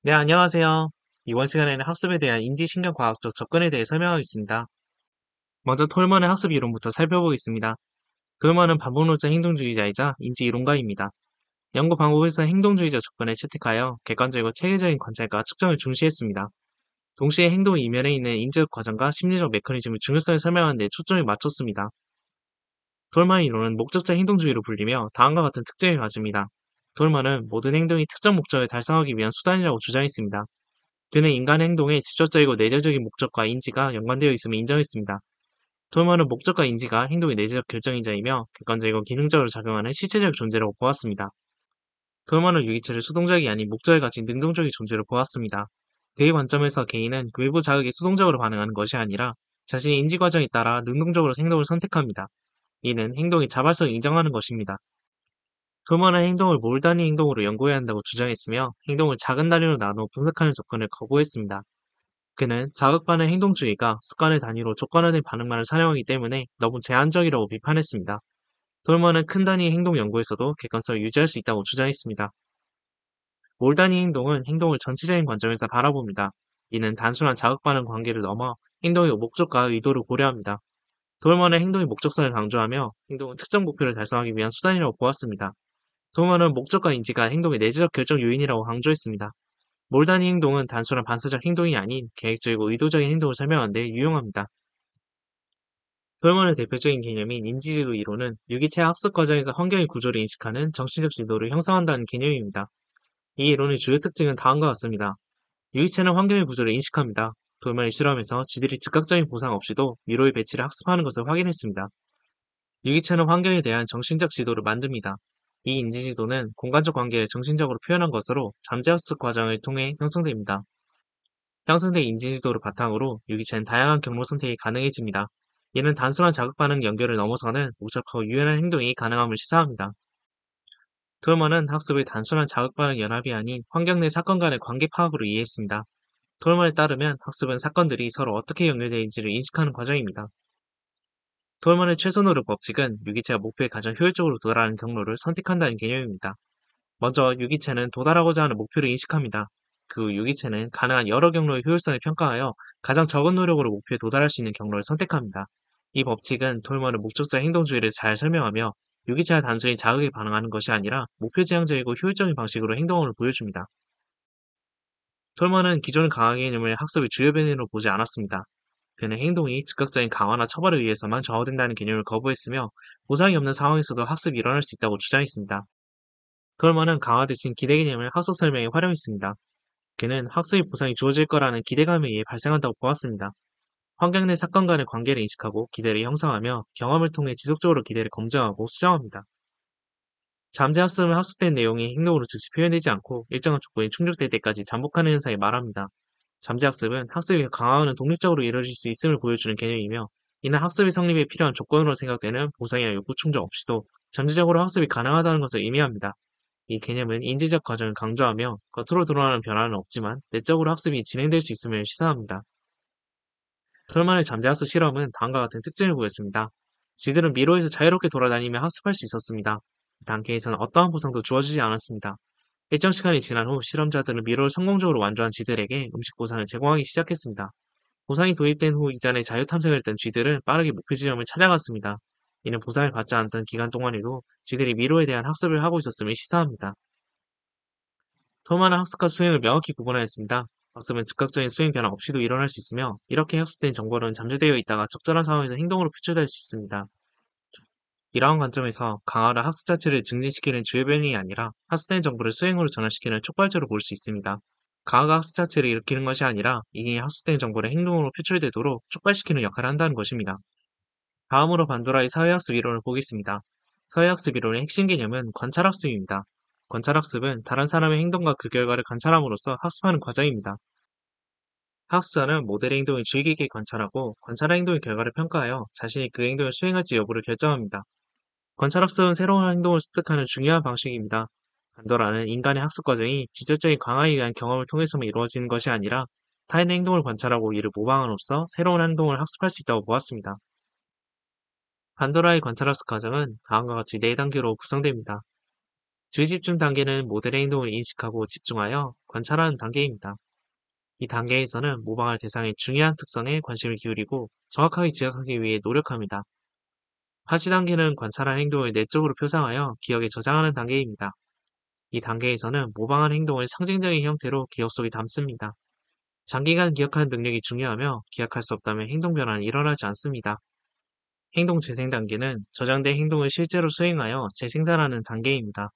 네, 안녕하세요. 이번 시간에는 학습에 대한 인지신경과학적 접근에 대해 설명하겠습니다. 먼저 톨먼의 학습 이론부터 살펴보겠습니다. 톨먼은 반복론자 행동주의자이자 인지이론가입니다. 연구 방법에서 행동주의자 접근에 채택하여 객관적이고 체계적인 관찰과 측정을 중시했습니다. 동시에 행동 이면에 있는 인지적 과정과 심리적 메커니즘의 중요성을 설명하는 데 초점을 맞췄습니다. 톨먼의 이론은 목적자 행동주의로 불리며 다음과 같은 특징을 가집니다. 톨먼은 모든 행동이 특정 목적을 달성하기 위한 수단이라고 주장했습니다. 그는 인간의 행동에 직접적이고 내재적인 목적과 인지가 연관되어 있음을 인정했습니다. 톨먼은 목적과 인지가 행동의 내재적 결정인자이며 객관적이고 기능적으로 작용하는 실체적 존재라고 보았습니다. 톨먼은 유기체를 수동적이 아닌 목적을 가진 능동적인 존재로 보았습니다. 그의 관점에서 개인은 외부 자극에 수동적으로 반응하는 것이 아니라 자신의 인지 과정에 따라 능동적으로 행동을 선택합니다. 이는 행동의 자발성을 인정하는 것입니다. 톨먼은 행동을 몰 단위 행동으로 연구해야 한다고 주장했으며 행동을 작은 단위로 나누어 분석하는 접근을 거부했습니다. 그는 자극받는 행동주의가 습관의 단위로 조건화된 반응만을 사용하기 때문에 너무 제한적이라고 비판했습니다. 톨먼은 큰 단위의 행동 연구에서도 객관성을 유지할 수 있다고 주장했습니다. 몰 단위 행동은 행동을 전체적인 관점에서 바라봅니다. 이는 단순한 자극받는 관계를 넘어 행동의 목적과 의도를 고려합니다. 톨먼은 행동의 목적성을 강조하며 행동은 특정 목표를 달성하기 위한 수단이라고 보았습니다. 톨먼은 목적과 인지가 행동의 내재적 결정 요인이라고 강조했습니다. 몰단위 행동은 단순한 반사적 행동이 아닌 계획적이고 의도적인 행동을 설명하는 데 유용합니다. 톨먼의 대표적인 개념인 인지지도 이론은 유기체 학습 과정의 환경의 구조를 인식하는 정신적 지도를 형성한다는 개념입니다. 이 이론의 주요 특징은 다음과 같습니다. 유기체는 환경의 구조를 인식합니다. 톨먼의 실험에서 쥐들이 즉각적인 보상 없이도 미로의 배치를 학습하는 것을 확인했습니다. 유기체는 환경에 대한 정신적 지도를 만듭니다. 이 인지지도는 공간적 관계를 정신적으로 표현한 것으로 잠재학습 과정을 통해 형성됩니다. 형성된 인지지도를 바탕으로 유기체는 다양한 경로 선택이 가능해집니다. 이는 단순한 자극 반응 연결을 넘어서는 복잡하고 유연한 행동이 가능함을 시사합니다. 톨먼은 학습을 단순한 자극 반응 연합이 아닌 환경 내 사건 간의 관계 파악으로 이해했습니다. 톨먼에 따르면 학습은 사건들이 서로 어떻게 연결되어 있는지를 인식하는 과정입니다. 톨먼의 최소노력 법칙은 유기체가 목표에 가장 효율적으로 도달하는 경로를 선택한다는 개념입니다. 먼저 유기체는 도달하고자 하는 목표를 인식합니다. 그 후 유기체는 가능한 여러 경로의 효율성을 평가하여 가장 적은 노력으로 목표에 도달할 수 있는 경로를 선택합니다. 이 법칙은 톨먼의 목적자 행동주의를 잘 설명하며 유기체가 단순히 자극에 반응하는 것이 아니라 목표 지향적이고 효율적인 방식으로 행동을 보여줍니다. 톨먼은 기존 강화 개념을 학습의 주요 변이로 보지 않았습니다. 그는 행동이 즉각적인 강화나 처벌에 의해서만 좌우된다는 개념을 거부했으며 보상이 없는 상황에서도 학습이 일어날 수 있다고 주장했습니다. 톨먼은 강화 대신 기대 개념을 학습 설명에 활용했습니다. 그는 학습의 보상이 주어질 거라는 기대감에 의해 발생한다고 보았습니다. 환경 내 사건 간의 관계를 인식하고 기대를 형성하며 경험을 통해 지속적으로 기대를 검증하고 수정합니다. 잠재 학습은 학습된 내용이 행동으로 즉시 표현되지 않고 일정한 조건이 충족될 때까지 반복하는 현상을 말합니다. 잠재 학습은 학습이 강화하는 독립적으로 이루어질 수 있음을 보여주는 개념이며 이는 학습의 성립에 필요한 조건으로 생각되는 보상이나 욕구 충족 없이도 잠재적으로 학습이 가능하다는 것을 의미합니다. 이 개념은 인지적 과정을 강조하며 겉으로 드러나는 변화는 없지만 내적으로 학습이 진행될 수 있음을 시사합니다. 톨만의 잠재학습 실험은 다음과 같은 특징을 보였습니다. 쥐들은 미로에서 자유롭게 돌아다니며 학습할 수 있었습니다. 이 단계에서는 어떠한 보상도 주어지지 않았습니다. 일정 시간이 지난 후 실험자들은 미로를 성공적으로 완주한 쥐들에게 음식 보상을 제공하기 시작했습니다. 보상이 도입된 후 이전에 자유 탐색을 했던 쥐들은 빠르게 목표 지점을 찾아갔습니다. 이는 보상을 받지 않았던 기간 동안에도 쥐들이 미로에 대한 학습을 하고 있었음을 시사합니다. 토마는 학습과 수행을 명확히 구분하였습니다. 학습은 즉각적인 수행 변화 없이도 일어날 수 있으며 이렇게 학습된 정보는 잠재되어 있다가 적절한 상황에서 행동으로 표출될 수 있습니다. 이러한 관점에서 강화를 학습 자체를 증진시키는 주요 변이 아니라 학습된 정보를 수행으로 전환시키는 촉발제로 볼 수 있습니다. 강화가 학습 자체를 일으키는 것이 아니라 이미 학습된 정보를 행동으로 표출되도록 촉발시키는 역할을 한다는 것입니다. 다음으로 반도라의 사회학습 이론을 보겠습니다. 사회학습 이론의 핵심 개념은 관찰학습입니다. 관찰학습은 다른 사람의 행동과 그 결과를 관찰함으로써 학습하는 과정입니다. 학습자는 모델의 행동을 주의 깊게 관찰하고 관찰한 행동의 결과를 평가하여 자신이 그 행동을 수행할지 여부를 결정합니다. 관찰학습은 새로운 행동을 습득하는 중요한 방식입니다. 반도라는 인간의 학습 과정이 직접적인 강화에 의한 경험을 통해서만 이루어지는 것이 아니라 타인의 행동을 관찰하고 이를 모방함으로써 새로운 행동을 학습할 수 있다고 보았습니다. 반도라의 관찰학습 과정은 다음과 같이 네 단계로 구성됩니다. 주의집중 단계는 모델의 행동을 인식하고 집중하여 관찰하는 단계입니다. 이 단계에서는 모방할 대상의 중요한 특성에 관심을 기울이고 정확하게 지각하기 위해 노력합니다. 하지 단계는 관찰한 행동을 내적으로 표상하여 기억에 저장하는 단계입니다. 이 단계에서는 모방한 행동을 상징적인 형태로 기억 속에 담습니다. 장기간 기억하는 능력이 중요하며 기억할 수 없다면 행동 변화는 일어나지 않습니다. 행동 재생 단계는 저장된 행동을 실제로 수행하여 재생산하는 단계입니다.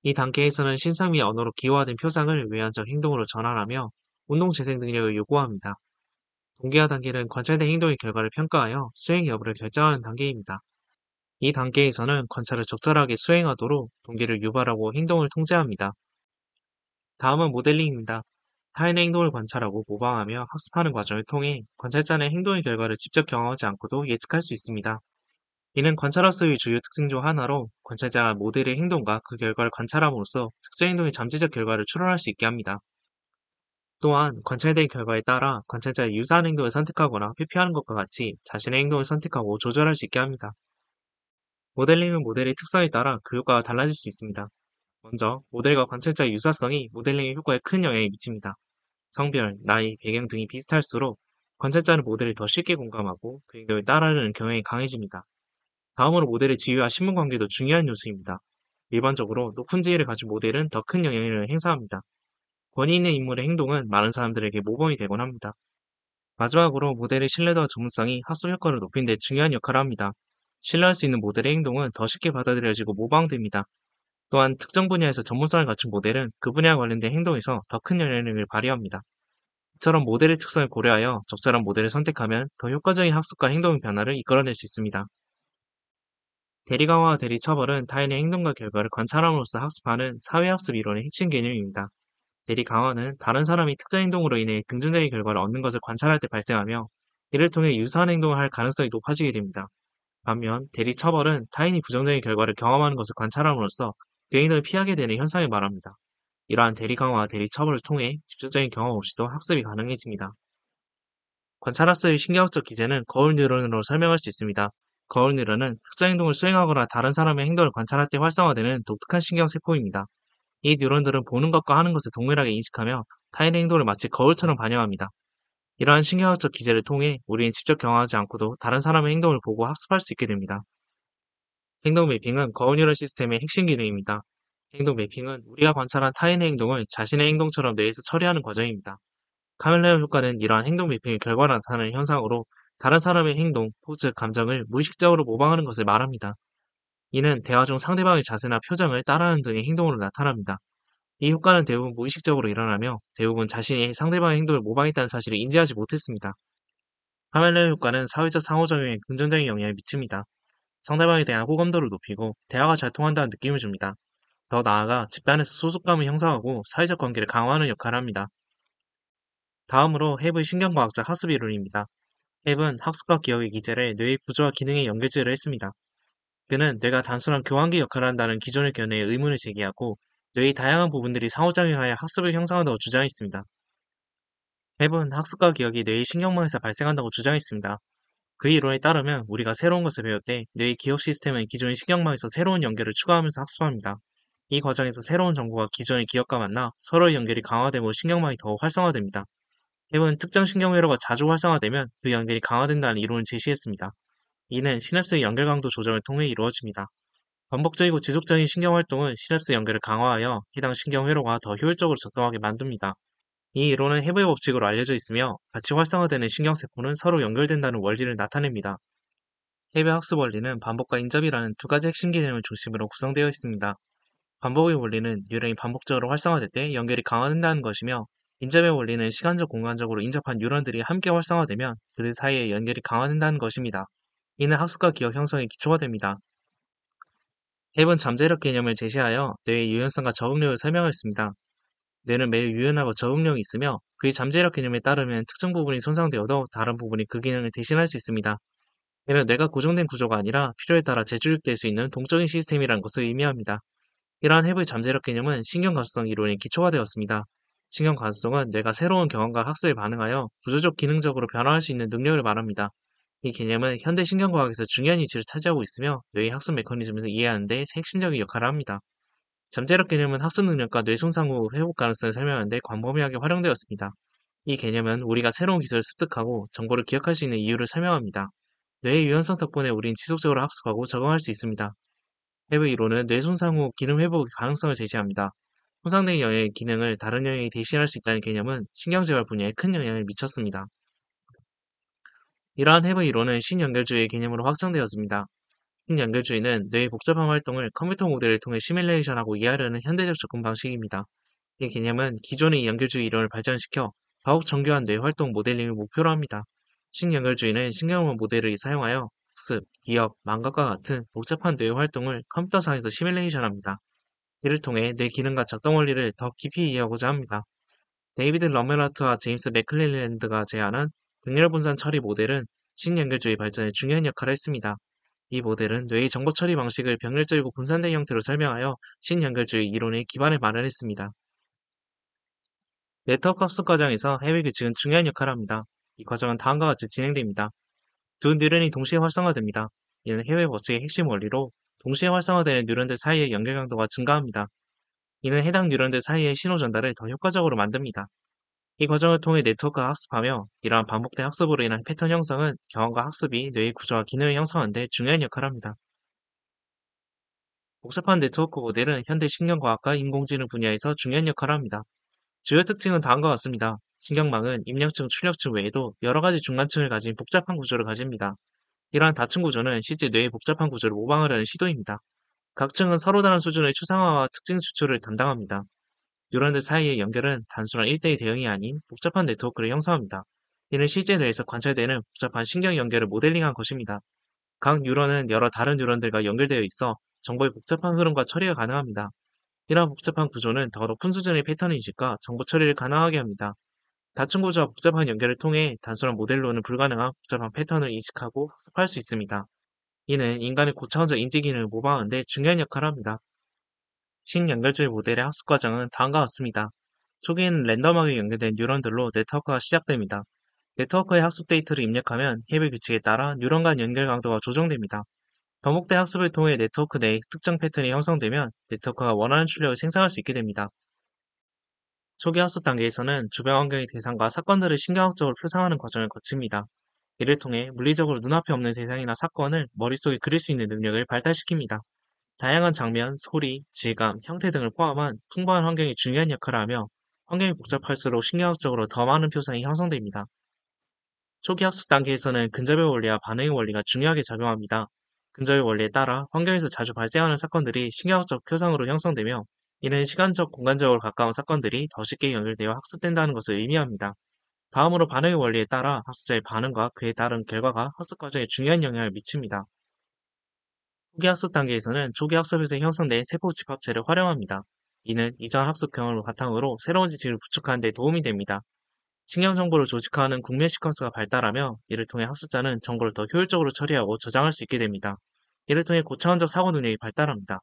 이 단계에서는 심상 및 언어로 기호화된 표상을 외연적 행동으로 전환하며 운동 재생 능력을 요구합니다. 동기화 단계는 관찰된 행동의 결과를 평가하여 수행 여부를 결정하는 단계입니다. 이 단계에서는 관찰을 적절하게 수행하도록 동기를 유발하고 행동을 통제합니다. 다음은 모델링입니다. 타인의 행동을 관찰하고 모방하며 학습하는 과정을 통해 관찰자는 행동의 결과를 직접 경험하지 않고도 예측할 수 있습니다. 이는 관찰학습의 주요 특징 중 하나로 관찰자가 모델의 행동과 그 결과를 관찰함으로써 특정 행동의 잠재적 결과를 추론할 수 있게 합니다. 또한 관찰된 결과에 따라 관찰자의 유사한 행동을 선택하거나 회피하는 것과 같이 자신의 행동을 선택하고 조절할 수 있게 합니다. 모델링은 모델의 특성에 따라 그 효과가 달라질 수 있습니다. 먼저 모델과 관찰자의 유사성이 모델링의 효과에 큰 영향을 미칩니다. 성별, 나이, 배경 등이 비슷할수록 관찰자는 모델을 더 쉽게 공감하고 그 행동을 따라하려는 경향이 강해집니다. 다음으로 모델의 지위와 신분 관계도 중요한 요소입니다. 일반적으로 높은 지위를 가진 모델은 더 큰 영향력을 행사합니다. 권위 있는 인물의 행동은 많은 사람들에게 모범이 되곤 합니다. 마지막으로 모델의 신뢰도와 전문성이 학습 효과를 높이는 데 중요한 역할을 합니다. 신뢰할 수 있는 모델의 행동은 더 쉽게 받아들여지고 모방됩니다. 또한 특정 분야에서 전문성을 갖춘 모델은 그 분야와 관련된 행동에서 더 큰 영향력을 발휘합니다. 이처럼 모델의 특성을 고려하여 적절한 모델을 선택하면 더 효과적인 학습과 행동 변화를 이끌어낼 수 있습니다. 대리 강화와 대리 처벌은 타인의 행동과 결과를 관찰함으로써 학습하는 사회학습 이론의 핵심 개념입니다. 대리 강화는 다른 사람이 특정 행동으로 인해 긍정적인 결과를 얻는 것을 관찰할 때 발생하며 이를 통해 유사한 행동을 할 가능성이 높아지게 됩니다. 반면 대리 처벌은 타인이 부정적인 결과를 경험하는 것을 관찰함으로써 그 행동을 피하게 되는 현상을 말합니다. 이러한 대리 강화와 대리 처벌을 통해 직접적인 경험 없이도 학습이 가능해집니다. 관찰학습의 신경학적 기제는 거울 뉴런으로 설명할 수 있습니다. 거울 뉴런은 특정 행동을 수행하거나 다른 사람의 행동을 관찰할 때 활성화되는 독특한 신경세포입니다. 이 뉴런들은 보는 것과 하는 것을 동일하게 인식하며 타인의 행동을 마치 거울처럼 반영합니다. 이러한 신경학적 기제를 통해 우리는 직접 경험하지 않고도 다른 사람의 행동을 보고 학습할 수 있게 됩니다. 행동 매핑은 거울 뉴런 시스템의 핵심 기능입니다. 행동 매핑은 우리가 관찰한 타인의 행동을 자신의 행동처럼 뇌에서 처리하는 과정입니다. 카멜레온 효과는 이러한 행동 매핑의 결과로 나타나는 현상으로 다른 사람의 행동, 포즈, 감정을 무의식적으로 모방하는 것을 말합니다. 이는 대화 중 상대방의 자세나 표정을 따라하는 등의 행동으로 나타납니다. 이 효과는 대부분 무의식적으로 일어나며 대부분 자신이 상대방의 행동을 모방했다는 사실을 인지하지 못했습니다. 카멜레온 효과는 사회적 상호작용에 긍정적인 영향을 미칩니다. 상대방에 대한 호감도를 높이고 대화가 잘 통한다는 느낌을 줍니다. 더 나아가 집단에서 소속감을 형성하고 사회적 관계를 강화하는 역할을 합니다. 다음으로 헵의 신경과학적 학습 이론입니다. 헵은 학습과 기억의 기제를 뇌의 구조와 기능에 연결지을 했습니다. 그는 뇌가 단순한 교환기 역할을 한다는 기존의 견해에 의문을 제기하고 뇌의 다양한 부분들이 상호작용하여 학습을 형성한다고 주장했습니다. 헵은 학습과 기억이 뇌의 신경망에서 발생한다고 주장했습니다. 그 이론에 따르면 우리가 새로운 것을 배울 때 뇌의 기억 시스템은 기존의 신경망에서 새로운 연결을 추가하면서 학습합니다. 이 과정에서 새로운 정보가 기존의 기억과 만나 서로의 연결이 강화되고 신경망이 더 활성화됩니다. 헵은 특정 신경회로가 자주 활성화되면 그 연결이 강화된다는 이론을 제시했습니다. 이는 시냅스의 연결 강도 조정을 통해 이루어집니다. 반복적이고 지속적인 신경활동은 시냅스 연결을 강화하여 해당 신경회로가 더 효율적으로 작동하게 만듭니다. 이 이론은 헤브의 법칙으로 알려져 있으며 같이 활성화되는 신경세포는 서로 연결된다는 원리를 나타냅니다. 헤브의 학습 원리는 반복과 인접이라는 두 가지 핵심 개념을 중심으로 구성되어 있습니다. 반복의 원리는 뉴런이 반복적으로 활성화될 때 연결이 강화된다는 것이며 인접의 원리는 시간적 공간적으로 인접한 뉴런들이 함께 활성화되면 그들 사이의 연결이 강화된다는 것입니다. 이는 학습과 기억 형성의 기초가 됩니다. 헵은 잠재력 개념을 제시하여 뇌의 유연성과 적응력을 설명했습니다. 뇌는 매우 유연하고 적응력이 있으며 그의 잠재력 개념에 따르면 특정 부분이 손상되어도 다른 부분이 그 기능을 대신할 수 있습니다. 이는 뇌가 고정된 구조가 아니라 필요에 따라 재조직될 수 있는 동적인 시스템이라는 것을 의미합니다. 이러한 헵의 잠재력 개념은 신경 가소성 이론의 기초가 되었습니다. 신경 가소성은 뇌가 새로운 경험과 학습에 반응하여 구조적 기능적으로 변화할 수 있는 능력을 말합니다. 이 개념은 현대 신경과학에서 중요한 위치를 차지하고 있으며 뇌의 학습 메커니즘을 이해하는 데 핵심적인 역할을 합니다. 잠재력 개념은 학습 능력과 뇌 손상 후 회복 가능성을 설명하는 데 광범위하게 활용되었습니다. 이 개념은 우리가 새로운 기술을 습득하고 정보를 기억할 수 있는 이유를 설명합니다. 뇌의 유연성 덕분에 우린 지속적으로 학습하고 적응할 수 있습니다. 해부 이론은 뇌 손상 후 기능 회복 가능성을 제시합니다. 손상된 영역의 기능을 다른 영역이 대신할 수 있다는 개념은 신경재활 분야에 큰 영향을 미쳤습니다. 이러한 해부 이론은 신연결주의 개념으로 확장되었습니다. 신연결주의는 뇌의 복잡한 활동을 컴퓨터 모델을 통해 시뮬레이션하고 이해하려는 현대적 접근 방식입니다. 이 개념은 기존의 연결주의 이론을 발전시켜 더욱 정교한 뇌 활동 모델링을 목표로 합니다. 신연결주의는 신경원 모델을 사용하여 학습, 기억, 망각과 같은 복잡한 뇌 활동을 컴퓨터상에서 시뮬레이션합니다. 이를 통해 뇌 기능과 작동 원리를 더 깊이 이해하고자 합니다. 데이비드 러멜라트와 제임스 맥클렐랜드가 제안한 극렬 분산 처리 모델은 신연결주의 발전에 중요한 역할을 했습니다. 이 모델은 뇌의 정보 처리 방식을 병렬적이고 분산된 형태로 설명하여 신연결주의 이론의 기반을 마련했습니다. 네트워크 학습 과정에서 해외 규칙은 중요한 역할을 합니다. 이 과정은 다음과 같이 진행됩니다. 두 뉴런이 동시에 활성화됩니다. 이는 해외 법칙의 핵심 원리로 동시에 활성화되는 뉴런들 사이의 연결 강도가 증가합니다. 이는 해당 뉴런들 사이의 신호 전달을 더 효과적으로 만듭니다. 이 과정을 통해 네트워크가 학습하며 이러한 반복된 학습으로 인한 패턴 형성은 경험과 학습이 뇌의 구조와 기능을 형성하는 데 중요한 역할을 합니다. 복잡한 네트워크 모델은 현대 신경과학과 인공지능 분야에서 중요한 역할을 합니다. 주요 특징은 다음과 같습니다. 신경망은 입력층, 출력층 외에도 여러 가지 중간층을 가진 복잡한 구조를 가집니다. 이러한 다층 구조는 실제 뇌의 복잡한 구조를 모방하려는 시도입니다. 각 층은 서로 다른 수준의 추상화와 특징 추출을 담당합니다. 뉴런들 사이의 연결은 단순한 1대1 대응이 아닌 복잡한 네트워크를 형성합니다. 이는 실제 뇌에서 관찰되는 복잡한 신경 연결을 모델링한 것입니다. 각 뉴런은 여러 다른 뉴런들과 연결되어 있어 정보의 복잡한 흐름과 처리가 가능합니다. 이러한 복잡한 구조는 더 높은 수준의 패턴 인식과 정보 처리를 가능하게 합니다. 다층 구조와 복잡한 연결을 통해 단순한 모델로는 불가능한 복잡한 패턴을 인식하고 학습할 수 있습니다. 이는 인간의 고차원적 인지 기능을 모방하는 데 중요한 역할을 합니다. 신연결주의 모델의 학습 과정은 다음과 같습니다. 초기에는 랜덤하게 연결된 뉴런들로 네트워크가 시작됩니다. 네트워크의 학습 데이터를 입력하면 해부 규칙에 따라 뉴런 간 연결 강도가 조정됩니다. 반복된 학습을 통해 네트워크 내에 특정 패턴이 형성되면 네트워크가 원하는 출력을 생성할 수 있게 됩니다. 초기 학습 단계에서는 주변 환경의 대상과 사건들을 신경학적으로 표상하는 과정을 거칩니다. 이를 통해 물리적으로 눈앞에 없는 대상이나 사건을 머릿속에 그릴 수 있는 능력을 발달시킵니다. 다양한 장면, 소리, 질감, 형태 등을 포함한 풍부한 환경이 중요한 역할을 하며 환경이 복잡할수록 신경학적으로 더 많은 표상이 형성됩니다. 초기 학습 단계에서는 근접의 원리와 반응의 원리가 중요하게 작용합니다. 근접의 원리에 따라 환경에서 자주 발생하는 사건들이 신경학적 표상으로 형성되며 이는 시간적, 공간적으로 가까운 사건들이 더 쉽게 연결되어 학습된다는 것을 의미합니다. 다음으로 반응의 원리에 따라 학습자의 반응과 그에 따른 결과가 학습 과정에 중요한 영향을 미칩니다. 초기 학습 단계에서는 초기 학습에서 형성된 세포 집합체를 활용합니다. 이는 이전 학습 경험을 바탕으로 새로운 지식을 구축하는 데 도움이 됩니다. 신경 정보를 조직화하는 국면 시퀀스가 발달하며 이를 통해 학습자는 정보를 더 효율적으로 처리하고 저장할 수 있게 됩니다. 이를 통해 고차원적 사고 능력이 발달합니다.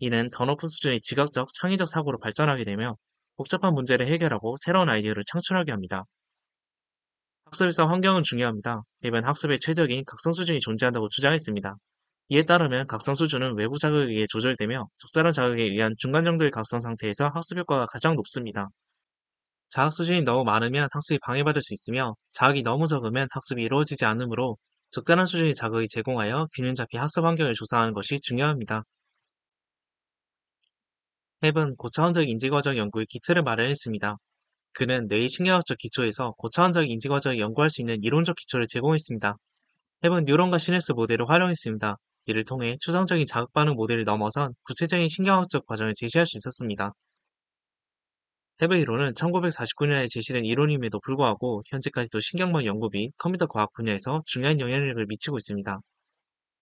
이는 더 높은 수준의 지각적, 창의적 사고로 발전하게 되며 복잡한 문제를 해결하고 새로운 아이디어를 창출하게 합니다. 학습에서 환경은 중요합니다. 앱은 학습에 최적인 각성 수준이 존재한다고 주장했습니다. 이에 따르면 각성 수준은 외부 자극에 의해 조절되며 적절한 자극에 의한 중간 정도의 각성 상태에서 학습 효과가 가장 높습니다. 자학 수준이 너무 많으면 학습이 방해받을 수 있으며 자극이 너무 적으면 학습이 이루어지지 않으므로 적절한 수준의 자극이 제공하여 균형 잡힌 학습 환경을 조성하는 것이 중요합니다. 헵은 고차원적 인지과정 연구의 기틀을 마련했습니다. 그는 뇌의 신경학적 기초에서 고차원적 인지과정을 연구할 수 있는 이론적 기초를 제공했습니다. 헵은 뉴런과 시냅스 모델을 활용했습니다. 이를 통해 추상적인 자극 반응 모델을 넘어선 구체적인 신경학적 과정을 제시할 수 있었습니다. 헵의 이론은 1949년에 제시된 이론임에도 불구하고 현재까지도 신경망 연구 및 컴퓨터 과학 분야에서 중요한 영향력을 미치고 있습니다.